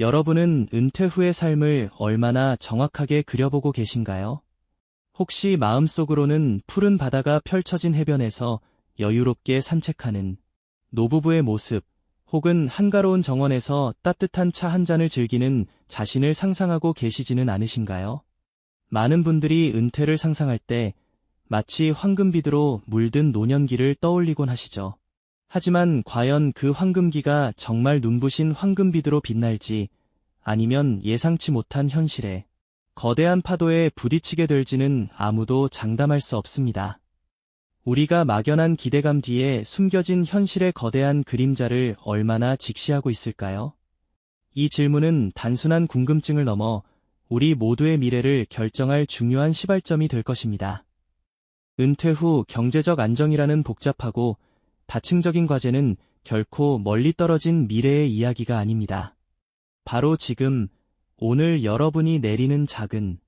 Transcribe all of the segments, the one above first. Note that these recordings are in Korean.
여러분은 은퇴 후의 삶을 얼마나 정확하게 그려보고 계신가요? 혹시 마음속으로는 푸른 바다가 펼쳐진 해변에서 여유롭게 산책하는 노부부의 모습, 혹은 한가로운 정원에서 따뜻한 차 한 잔을 즐기는 자신을 상상하고 계시지는 않으신가요? 많은 분들이 은퇴를 상상할 때 마치 황금비두로 물든 노년기를 떠올리곤 하시죠. 하지만 과연 그 황금기가 정말 눈부신 황금비두로 빛날지, 아니면 예상치 못한 현실에 거대한 파도에 부딪히게 될지는 아무도 장담할 수 없습니다. 우리가 막연한 기대감 뒤에 숨겨진 현실의 거대한 그림자를 얼마나 직시하고 있을까요? 이 질문은 단순한 궁금증을 넘어 우리 모두의 미래를 결정할 중요한 시발점이 될 것입니다. 은퇴 후 경제적 안정이라는 복잡하고 다층적인 과제는 결코 멀리 떨어진 미래의 이야기가 아닙니다. 바로 지금, 오늘 여러분이 내리는 작은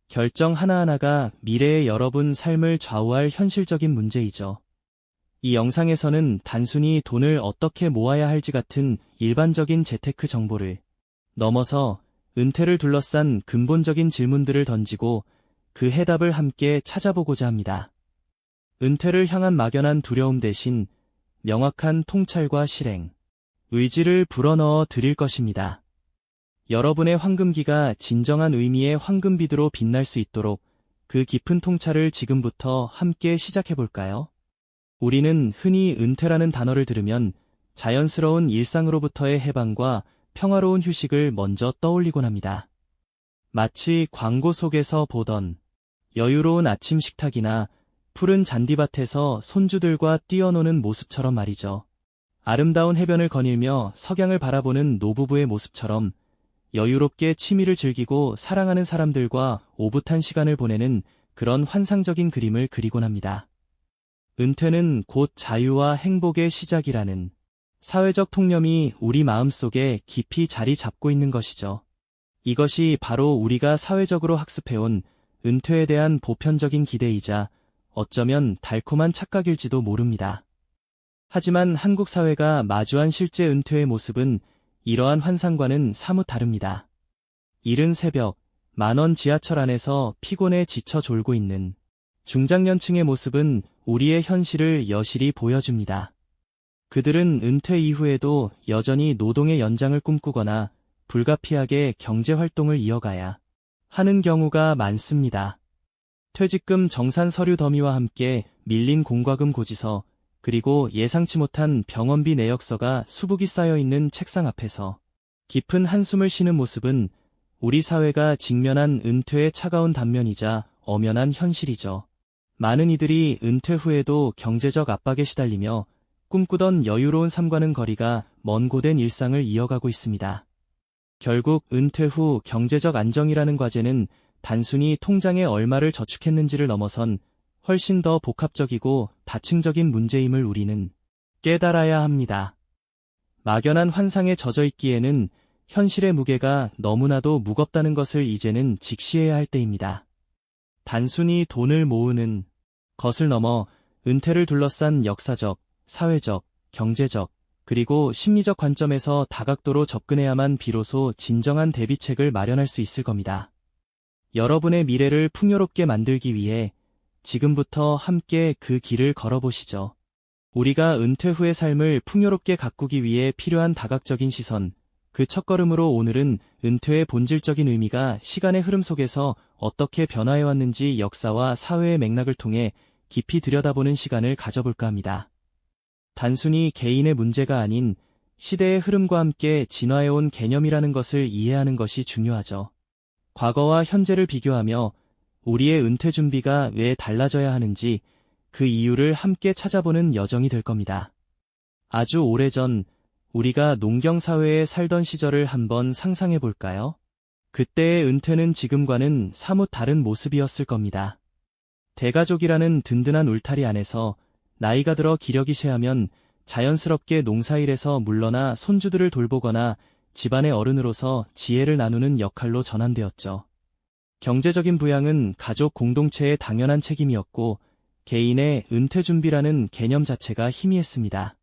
결정 하나하나가 미래의 여러분 삶을 좌우할 현실적인 문제이죠. 이 영상에서는 단순히 돈을 어떻게 모아야 할지 같은 일반적인 재테크 정보를 넘어서 은퇴를 둘러싼 근본적인 질문들을 던지고 그 해답을 함께 찾아보고자 합니다. 은퇴를 향한 막연한 두려움 대신 명확한 통찰과 실행, 의지를 불어넣어 드릴 것입니다. 여러분의 황금기가 진정한 의미의 황금비두로 빛날 수 있도록 그 깊은 통찰을 지금부터 함께 시작해볼까요? 우리는 흔히 은퇴라는 단어를 들으면 자연스러운 일상으로부터의 해방과 평화로운 휴식을 먼저 떠올리곤 합니다. 마치 광고 속에서 보던 여유로운 아침 식탁이나 푸른 잔디밭에서 손주들과 뛰어노는 모습처럼 말이죠. 아름다운 해변을 거닐며 석양을 바라보는 노부부의 모습처럼 여유롭게 취미를 즐기고 사랑하는 사람들과 오붓한 시간을 보내는 그런 환상적인 그림을 그리곤 합니다. 은퇴는 곧 자유와 행복의 시작이라는 사회적 통념이 우리 마음속에 깊이 자리 잡고 있는 것이죠. 이것이 바로 우리가 사회적으로 학습해온 은퇴에 대한 보편적인 기대이자 어쩌면 달콤한 착각일지도 모릅니다. 하지만 한국 사회가 마주한 실제 은퇴의 모습은 이러한 환상과는 사뭇 다릅니다. 이른 새벽, 만원 지하철 안에서 피곤해 지쳐 졸고 있는 중장년층의 모습은 우리의 현실을 여실히 보여줍니다. 그들은 은퇴 이후에도 여전히 노동의 연장을 꿈꾸거나 불가피하게 경제활동을 이어가야 하는 경우가 많습니다. 퇴직금 정산 서류 더미와 함께 밀린 공과금 고지서, 그리고 예상치 못한 병원비 내역서가 수북이 쌓여있는 책상 앞에서 깊은 한숨을 쉬는 모습은 우리 사회가 직면한 은퇴의 차가운 단면이자 엄연한 현실이죠. 많은 이들이 은퇴 후에도 경제적 압박에 시달리며 꿈꾸던 여유로운 삶과는 거리가 먼 고된 일상을 이어가고 있습니다. 결국 은퇴 후 경제적 안정이라는 과제는 단순히 통장에 얼마를 저축했는지를 넘어선 훨씬 더 복합적이고 다층적인 문제임을 우리는 깨달아야 합니다. 막연한 환상에 젖어 있기에는 현실의 무게가 너무나도 무겁다는 것을 이제는 직시해야 할 때입니다. 단순히 돈을 모으는 것을 넘어 은퇴를 둘러싼 역사적, 사회적, 경제적, 그리고 심리적 관점에서 다각도로 접근해야만 비로소 진정한 대비책을 마련할 수 있을 겁니다. 여러분의 미래를 풍요롭게 만들기 위해 지금부터 함께 그 길을 걸어보시죠. 우리가 은퇴 후의 삶을 풍요롭게 가꾸기 위해 필요한 다각적인 시선, 그 첫걸음으로 오늘은 은퇴의 본질적인 의미가 시간의 흐름 속에서 어떻게 변화해왔는지 역사와 사회의 맥락을 통해 깊이 들여다보는 시간을 가져볼까 합니다. 단순히 개인의 문제가 아닌 시대의 흐름과 함께 진화해온 개념이라는 것을 이해하는 것이 중요하죠. 과거와 현재를 비교하며 우리의 은퇴 준비가 왜 달라져야 하는지 그 이유를 함께 찾아보는 여정이 될 겁니다. 아주 오래전 우리가 농경사회에 살던 시절을 한번 상상해 볼까요? 그때의 은퇴는 지금과는 사뭇 다른 모습이었을 겁니다. 대가족이라는 든든한 울타리 안에서 나이가 들어 기력이 쇠하면 자연스럽게 농사일에서 물러나 손주들을 돌보거나 집안의 어른으로서 지혜를 나누는 역할로 전환되었죠. 경제적인 부양은 가족 공동체의 당연한 책임이었고 개인의 은퇴 준비라는 개념 자체가 희미했습니다.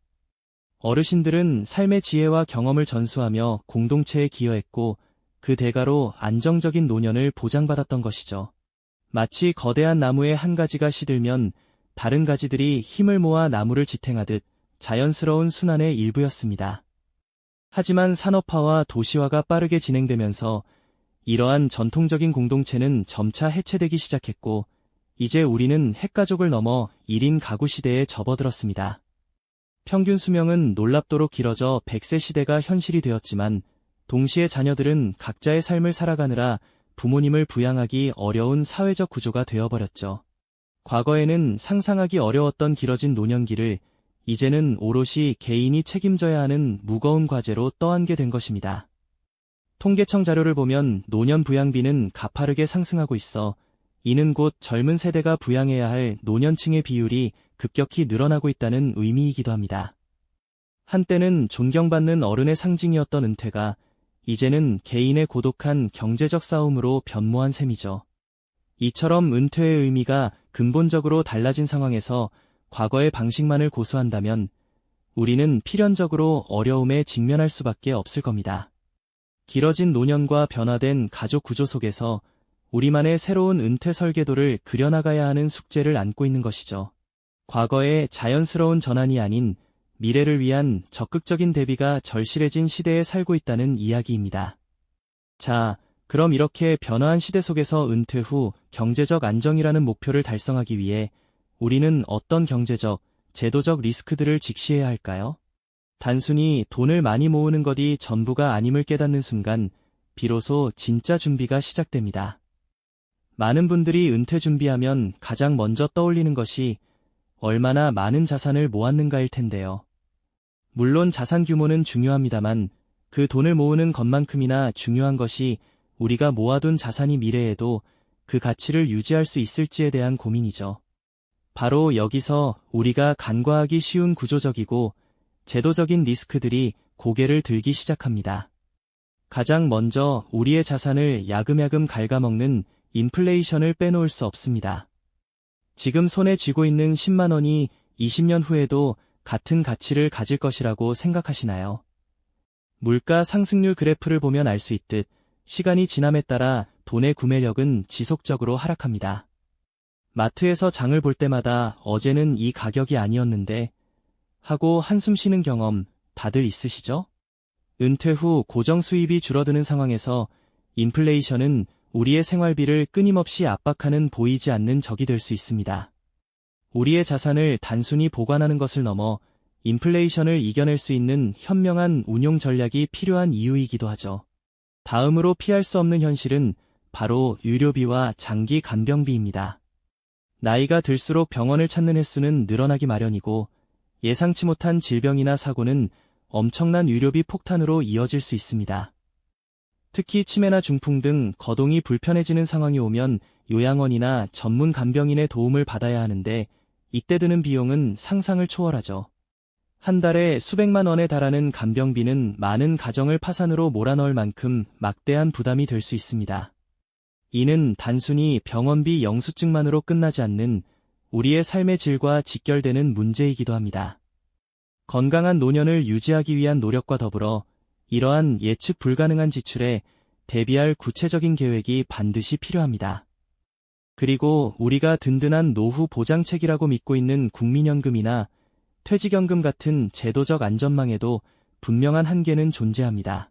어르신들은 삶의 지혜와 경험을 전수하며 공동체에 기여했고 그 대가로 안정적인 노년을 보장받았던 것이죠. 마치 거대한 나무의 한 가지가 시들면 다른 가지들이 힘을 모아 나무를 지탱하듯 자연스러운 순환의 일부였습니다. 하지만 산업화와 도시화가 빠르게 진행되면서 이러한 전통적인 공동체는 점차 해체되기 시작했고 이제 우리는 핵가족을 넘어 1인 가구 시대에 접어들었습니다. 평균 수명은 놀랍도록 길어져 100세 시대가 현실이 되었지만 동시에 자녀들은 각자의 삶을 살아가느라 부모님을 부양하기 어려운 사회적 구조가 되어버렸죠. 과거에는 상상하기 어려웠던 길어진 노년기를 이제는 오롯이 개인이 책임져야 하는 무거운 과제로 떠안게 된 것입니다. 통계청 자료를 보면 노년 부양비는 가파르게 상승하고 있어 이는 곧 젊은 세대가 부양해야 할 노년층의 비율이 급격히 늘어나고 있다는 의미이기도 합니다. 한때는 존경받는 어른의 상징이었던 은퇴가 이제는 개인의 고독한 경제적 싸움으로 변모한 셈이죠. 이처럼 은퇴의 의미가 근본적으로 달라진 상황에서 과거의 방식만을 고수한다면 우리는 필연적으로 어려움에 직면할 수밖에 없을 겁니다. 길어진 노년과 변화된 가족 구조 속에서 우리만의 새로운 은퇴 설계도를 그려나가야 하는 숙제를 안고 있는 것이죠. 과거의 자연스러운 전환이 아닌 미래를 위한 적극적인 대비가 절실해진 시대에 살고 있다는 이야기입니다. 자, 그럼 이렇게 변화한 시대 속에서 은퇴 후 경제적 안정이라는 목표를 달성하기 위해 우리는 어떤 경제적, 제도적 리스크들을 직시해야 할까요? 단순히 돈을 많이 모으는 것이 전부가 아님을 깨닫는 순간 비로소 진짜 준비가 시작됩니다. 많은 분들이 은퇴 준비하면 가장 먼저 떠올리는 것이 얼마나 많은 자산을 모았는가일 텐데요. 물론 자산 규모는 중요합니다만 그 돈을 모으는 것만큼이나 중요한 것이 우리가 모아둔 자산이 미래에도 그 가치를 유지할 수 있을지에 대한 고민이죠. 바로 여기서 우리가 간과하기 쉬운 구조적이고 제도적인 리스크들이 고개를 들기 시작합니다. 가장 먼저 우리의 자산을 야금야금 갉아먹는 인플레이션을 빼놓을 수 없습니다. 지금 손에 쥐고 있는 10만 원이 20년 후에도 같은 가치를 가질 것이라고 생각하시나요? 물가 상승률 그래프를 보면 알 수 있듯 시간이 지남에 따라 돈의 구매력은 지속적으로 하락합니다. 마트에서 장을 볼 때마다 어제는 이 가격이 아니었는데 하고 한숨 쉬는 경험 다들 있으시죠? 은퇴 후 고정 수입이 줄어드는 상황에서 인플레이션은 우리의 생활비를 끊임없이 압박하는 보이지 않는 적이 될 수 있습니다. 우리의 자산을 단순히 보관하는 것을 넘어 인플레이션을 이겨낼 수 있는 현명한 운용 전략이 필요한 이유이기도 하죠. 다음으로 피할 수 없는 현실은 바로 의료비와 장기 간병비입니다. 나이가 들수록 병원을 찾는 횟수는 늘어나기 마련이고 예상치 못한 질병이나 사고는 엄청난 의료비 폭탄으로 이어질 수 있습니다. 특히 치매나 중풍 등 거동이 불편해지는 상황이 오면 요양원이나 전문 간병인의 도움을 받아야 하는데 이때 드는 비용은 상상을 초월하죠. 한 달에 수백만 원에 달하는 간병비는 많은 가정을 파산으로 몰아넣을 만큼 막대한 부담이 될 수 있습니다. 이는 단순히 병원비 영수증만으로 끝나지 않는 우리의 삶의 질과 직결되는 문제이기도 합니다. 건강한 노년을 유지하기 위한 노력과 더불어 이러한 예측 불가능한 지출에 대비할 구체적인 계획이 반드시 필요합니다. 그리고 우리가 든든한 노후 보장책이라고 믿고 있는 국민연금이나 퇴직연금 같은 제도적 안전망에도 분명한 한계는 존재합니다.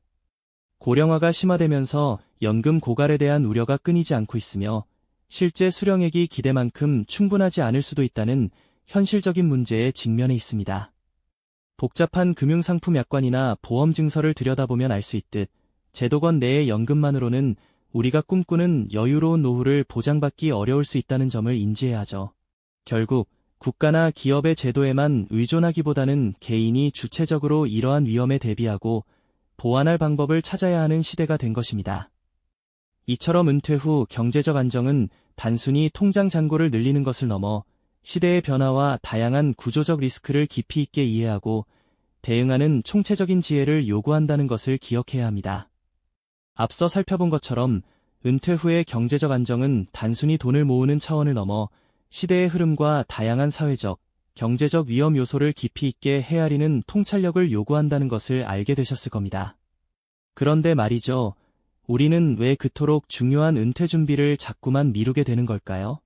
고령화가 심화되면서 연금 고갈에 대한 우려가 끊이지 않고 있으며 실제 수령액이 기대만큼 충분하지 않을 수도 있다는 현실적인 문제에 직면해 있습니다. 복잡한 금융상품 약관이나 보험 증서를 들여다보면 알 수 있듯 제도권 내의 연금만으로는 우리가 꿈꾸는 여유로운 노후를 보장받기 어려울 수 있다는 점을 인지해야 하죠. 결국 국가나 기업의 제도에만 의존하기보다는 개인이 주체적으로 이러한 위험에 대비하고 보완할 방법을 찾아야 하는 시대가 된 것입니다. 이처럼 은퇴 후 경제적 안정은 단순히 통장 잔고를 늘리는 것을 넘어 시대의 변화와 다양한 구조적 리스크를 깊이 있게 이해하고 대응하는 총체적인 지혜를 요구한다는 것을 기억해야 합니다. 앞서 살펴본 것처럼 은퇴 후의 경제적 안정은 단순히 돈을 모으는 차원을 넘어 시대의 흐름과 다양한 사회적, 경제적 위험 요소를 깊이 있게 헤아리는 통찰력을 요구한다는 것을 알게 되셨을 겁니다. 그런데 말이죠. 우리는 왜 그토록 중요한 은퇴 준비를 자꾸만 미루게 되는 걸까요?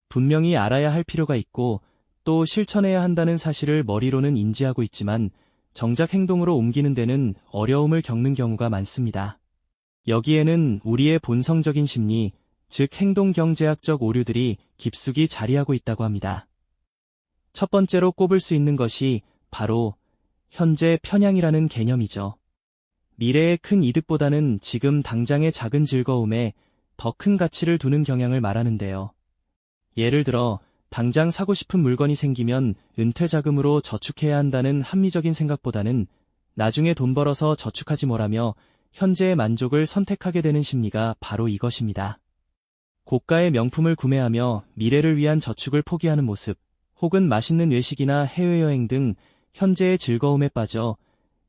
분명히 알아야 할 필요가 있고 또 실천해야 한다는 사실을 머리로는 인지하고 있지만 정작 행동으로 옮기는 데는 어려움을 겪는 경우가 많습니다. 여기에는 우리의 본성적인 심리, 즉 행동경제학적 오류들이 깊숙이 자리하고 있다고 합니다. 첫 번째로 꼽을 수 있는 것이 바로 현재 편향이라는 개념이죠. 미래의 큰 이득보다는 지금 당장의 작은 즐거움에 더 큰 가치를 두는 경향을 말하는데요. 예를 들어 당장 사고 싶은 물건이 생기면 은퇴 자금으로 저축해야 한다는 합리적인 생각보다는 나중에 돈 벌어서 저축하지 뭐라며 현재의 만족을 선택하게 되는 심리가 바로 이것입니다. 고가의 명품을 구매하며 미래를 위한 저축을 포기하는 모습, 혹은 맛있는 외식이나 해외여행 등 현재의 즐거움에 빠져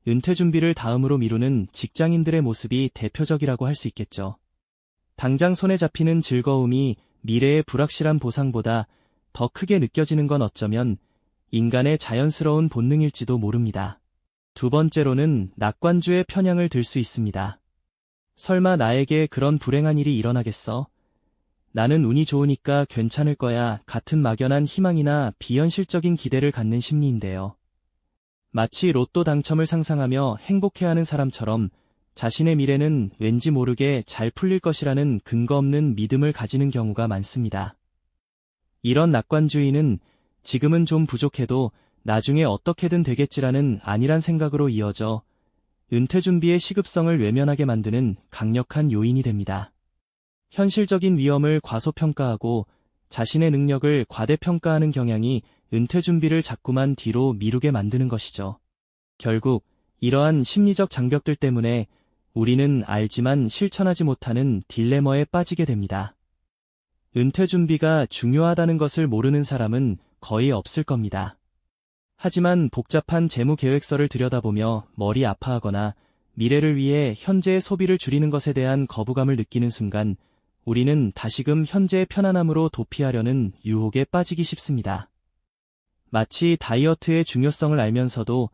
은퇴 준비를 다음으로 미루는 직장인들의 모습이 대표적이라고 할 수 있겠죠. 당장 손에 잡히는 즐거움이 미래의 불확실한 보상보다 더 크게 느껴지는 건 어쩌면 인간의 자연스러운 본능일지도 모릅니다. 두 번째로는 낙관주의 편향을 들 수 있습니다. 설마 나에게 그런 불행한 일이 일어나겠어? 나는 운이 좋으니까 괜찮을 거야 같은 막연한 희망이나 비현실적인 기대를 갖는 심리인데요. 마치 로또 당첨을 상상하며 행복해하는 사람처럼 자신의 미래는 왠지 모르게 잘 풀릴 것이라는 근거 없는 믿음을 가지는 경우가 많습니다. 이런 낙관주의는 지금은 좀 부족해도 나중에 어떻게든 되겠지라는 안일한 생각으로 이어져 은퇴 준비의 시급성을 외면하게 만드는 강력한 요인이 됩니다. 현실적인 위험을 과소평가하고 자신의 능력을 과대평가하는 경향이 은퇴 준비를 자꾸만 뒤로 미루게 만드는 것이죠. 결국 이러한 심리적 장벽들 때문에 우리는 알지만 실천하지 못하는 딜레마에 빠지게 됩니다. 은퇴 준비가 중요하다는 것을 모르는 사람은 거의 없을 겁니다. 하지만 복잡한 재무 계획서를 들여다보며 머리 아파하거나 미래를 위해 현재의 소비를 줄이는 것에 대한 거부감을 느끼는 순간 우리는 다시금 현재의 편안함으로 도피하려는 유혹에 빠지기 쉽습니다. 마치 다이어트의 중요성을 알면서도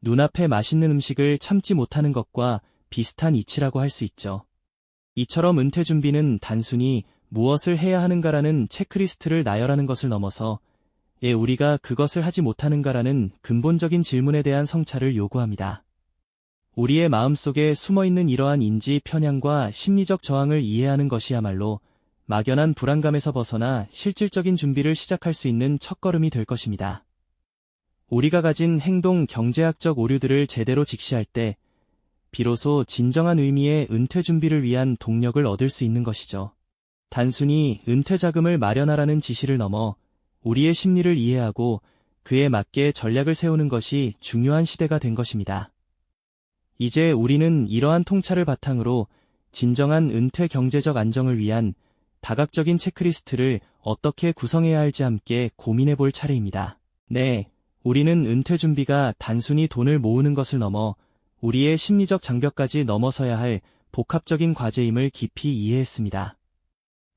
눈앞에 맛있는 음식을 참지 못하는 것과 비슷한 이치라고 할 수 있죠. 이처럼 은퇴 준비는 단순히 무엇을 해야 하는가라는 체크리스트를 나열하는 것을 넘어서 우리가 그것을 하지 못하는가라는 근본적인 질문에 대한 성찰을 요구합니다. 우리의 마음속에 숨어있는 이러한 인지 편향과 심리적 저항을 이해하는 것이야말로 막연한 불안감에서 벗어나 실질적인 준비를 시작할 수 있는 첫걸음이 될 것입니다. 우리가 가진 행동 경제학적 오류들을 제대로 직시할 때 비로소 진정한 의미의 은퇴 준비를 위한 동력을 얻을 수 있는 것이죠. 단순히 은퇴 자금을 마련하라는 지시를 넘어 우리의 심리를 이해하고 그에 맞게 전략을 세우는 것이 중요한 시대가 된 것입니다. 이제 우리는 이러한 통찰을 바탕으로 진정한 은퇴 경제적 안정을 위한 다각적인 체크리스트를 어떻게 구성해야 할지 함께 고민해 볼 차례입니다. 네, 우리는 은퇴 준비가 단순히 돈을 모으는 것을 넘어 우리의 심리적 장벽까지 넘어서야 할 복합적인 과제임을 깊이 이해했습니다.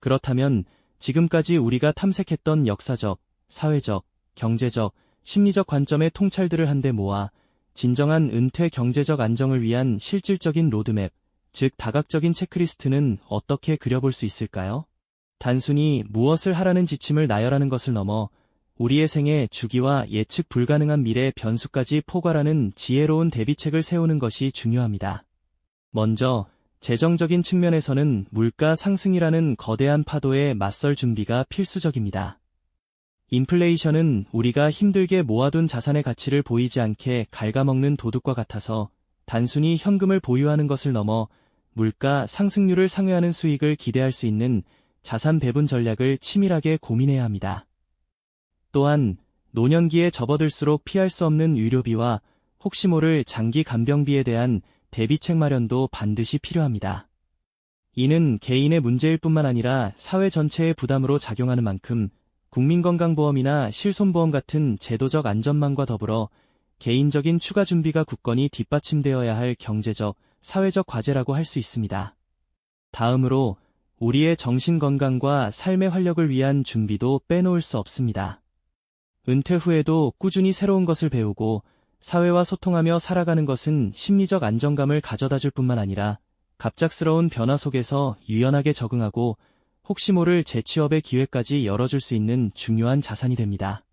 그렇다면 지금까지 우리가 탐색했던 역사적, 사회적, 경제적, 심리적 관점의 통찰들을 한데 모아 진정한 은퇴 경제적 안정을 위한 실질적인 로드맵, 즉 다각적인 체크리스트는 어떻게 그려볼 수 있을까요? 단순히 무엇을 하라는 지침을 나열하는 것을 넘어 우리의 생애 주기와 예측 불가능한 미래 변수까지 포괄하는 지혜로운 대비책을 세우는 것이 중요합니다. 먼저 재정적인 측면에서는 물가 상승이라는 거대한 파도에 맞설 준비가 필수적입니다. 인플레이션은 우리가 힘들게 모아둔 자산의 가치를 보이지 않게 갉아먹는 도둑과 같아서 단순히 현금을 보유하는 것을 넘어 물가 상승률을 상회하는 수익을 기대할 수 있는 자산 배분 전략을 치밀하게 고민해야 합니다. 또한 노년기에 접어들수록 피할 수 없는 의료비와 혹시 모를 장기 간병비에 대한 대비책 마련도 반드시 필요합니다. 이는 개인의 문제일 뿐만 아니라 사회 전체의 부담으로 작용하는 만큼 국민건강보험이나 실손보험 같은 제도적 안전망과 더불어 개인적인 추가 준비가 굳건히 뒷받침되어야 할 경제적, 사회적 과제라고 할 수 있습니다. 다음으로 우리의 정신건강과 삶의 활력을 위한 준비도 빼놓을 수 없습니다. 은퇴 후에도 꾸준히 새로운 것을 배우고 사회와 소통하며 살아가는 것은 심리적 안정감을 가져다 줄 뿐만 아니라 갑작스러운 변화 속에서 유연하게 적응하고 혹시 모를 재취업의 기회까지 열어줄 수 있는 중요한 자산이 됩니다.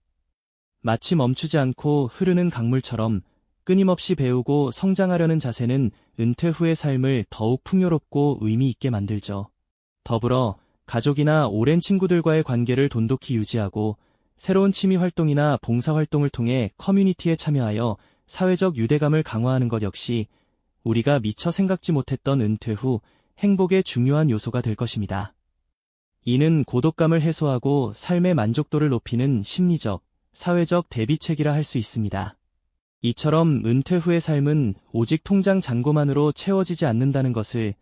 마치 멈추지 않고 흐르는 강물처럼 끊임없이 배우고 성장하려는 자세는 은퇴 후의 삶을 더욱 풍요롭고 의미 있게 만들죠. 더불어 가족이나 오랜 친구들과의 관계를 돈독히 유지하고 새로운 취미 활동이나 봉사 활동을 통해 커뮤니티에 참여하여 사회적 유대감을 강화하는 것 역시 우리가 미처 생각지 못했던 은퇴 후 행복의 중요한 요소가 될 것입니다. 이는 고독감을 해소하고 삶의 만족도를 높이는 심리적, 사회적 대비책이라 할 수 있습니다. 이처럼 은퇴 후의 삶은 오직 통장 잔고만으로 채워지지 않는다는 것을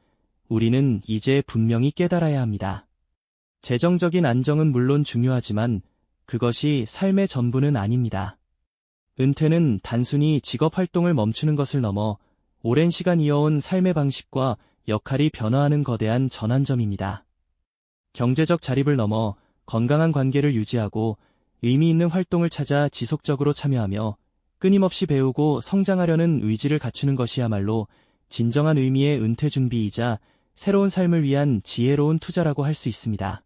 우리는 이제 분명히 깨달아야 합니다. 재정적인 안정은 물론 중요하지만 그것이 삶의 전부는 아닙니다. 은퇴는 단순히 직업 활동을 멈추는 것을 넘어 오랜 시간 이어온 삶의 방식과 역할이 변화하는 거대한 전환점입니다. 경제적 자립을 넘어 건강한 관계를 유지하고 의미 있는 활동을 찾아 지속적으로 참여하며 끊임없이 배우고 성장하려는 의지를 갖추는 것이야말로 진정한 의미의 은퇴 준비이자 새로운 삶을 위한 지혜로운 투자라고 할 수 있습니다.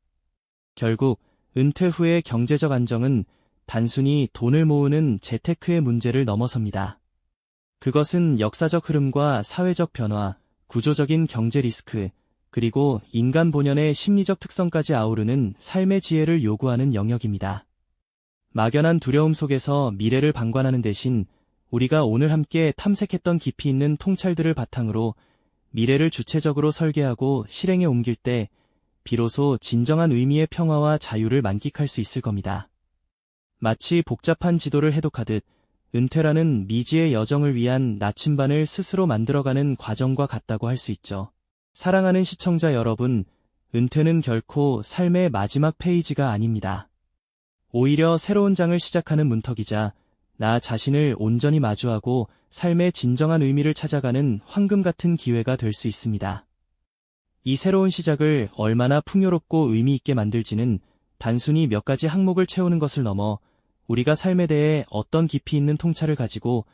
결국 은퇴 후의 경제적 안정은 단순히 돈을 모으는 재테크의 문제를 넘어섭니다. 그것은 역사적 흐름과 사회적 변화, 구조적인 경제 리스크, 그리고 인간 본연의 심리적 특성까지 아우르는 삶의 지혜를 요구하는 영역입니다. 막연한 두려움 속에서 미래를 방관하는 대신 우리가 오늘 함께 탐색했던 깊이 있는 통찰들을 바탕으로 미래를 주체적으로 설계하고 실행에 옮길 때 비로소 진정한 의미의 평화와 자유를 만끽할 수 있을 겁니다. 마치 복잡한 지도를 해독하듯 은퇴라는 미지의 여정을 위한 나침반을 스스로 만들어가는 과정과 같다고 할 수 있죠. 사랑하는 시청자 여러분, 은퇴는 결코 삶의 마지막 페이지가 아닙니다. 오히려 새로운 장을 시작하는 문턱이자 나 자신을 온전히 마주하고 삶의 진정한 의미를 찾아가는 황금 같은 기회가 될 수 있습니다. 이 새로운 시작을 얼마나 풍요롭고 의미 있게 만들지는 단순히 몇 가지 항목을 채우는 것을 넘어 우리가 삶에 대해 어떤 깊이 있는 통찰을 가지고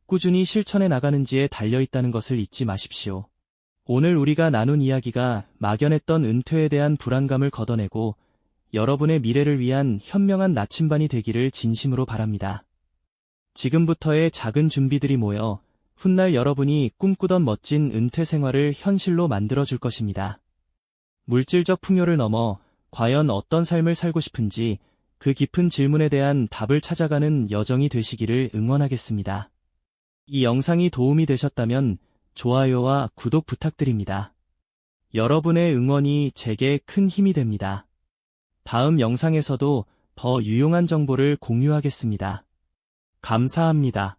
꾸준히 실천해 나가는지에 달려있다는 것을 잊지 마십시오. 오늘 우리가 나눈 이야기가 막연했던 은퇴에 대한 불안감을 걷어내고 여러분의 미래를 위한 현명한 나침반이 되기를 진심으로 바랍니다. 지금부터의 작은 준비들이 모여 훗날 여러분이 꿈꾸던 멋진 은퇴 생활을 현실로 만들어줄 것입니다. 물질적 풍요를 넘어 과연 어떤 삶을 살고 싶은지 그 깊은 질문에 대한 답을 찾아가는 여정이 되시기를 응원하겠습니다. 이 영상이 도움이 되셨다면 좋아요와 구독 부탁드립니다. 여러분의 응원이 제게 큰 힘이 됩니다. 다음 영상에서도 더 유용한 정보를 공유하겠습니다. 감사합니다.